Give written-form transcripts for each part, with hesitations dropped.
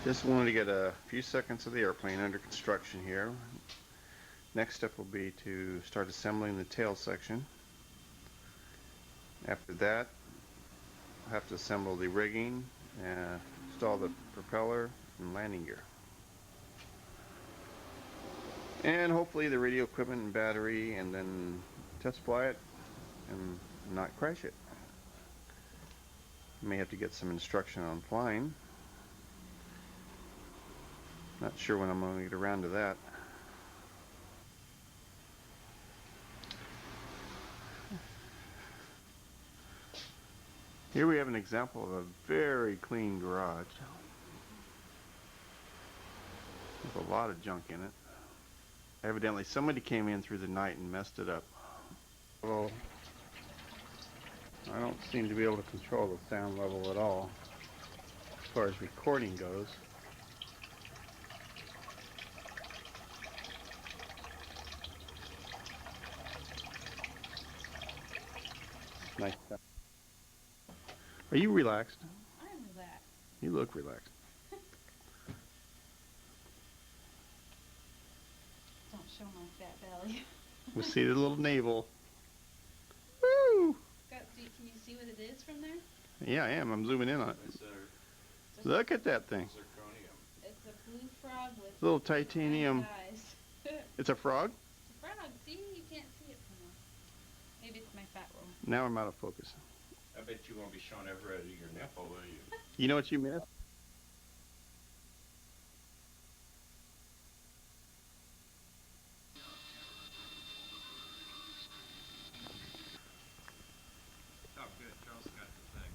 Just wanted to get a few seconds of the airplane under construction here. Next step will be to start assembling the tail section. After that, I'll have to assemble the rigging and install the propeller and landing gear. And hopefully the radio equipment and battery, and then test fly it and not crash it. May have to get some instruction on flying. Not sure when I'm going to get around to that. Here we have an example of a very clean garage with a lot of junk in it. Evidently somebody came in through the night and messed it up. Well, I don't seem to be able to control the sound level at all as far as recording goes. Nice stuff. Are you relaxed? I'm relaxed. You look relaxed. Don't show my fat belly. We see the little navel. Woo! Can you see what it is from there? Yeah, I am. I'm zooming in on it. Look at that thing. It's a blue frog with Little titanium. eyes. It's a frog? It's a frog. See? You can't see it from there. Maybe it's my fat roll. Now I'm out of focus. I bet you won't be showing every out of your nipple, will you? You know what you missed? Oh, good. Charles got the thing.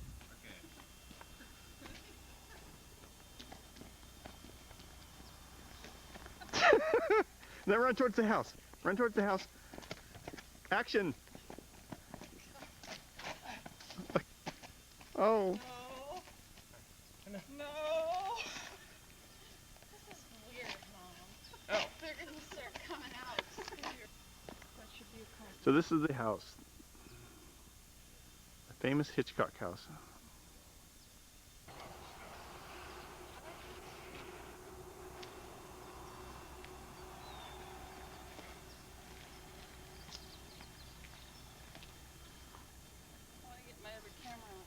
Okay. Now run towards the house. Run towards the house. Action! Oh. No. No. This is weird, Mom. Oh. They're going to start coming out. What should you call it? So this is the house. The famous Hitchcock house. I want to get my other camera out.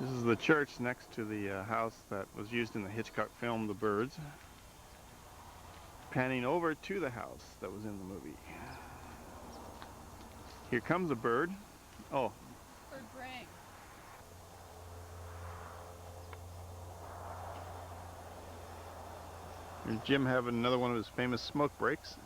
This is the church next to the house that was used in the Hitchcock film The Birds. Panning over to the house that was in the movie. Here comes a bird. Oh. Bird brain. Here's Jim having another one of his famous smoke breaks.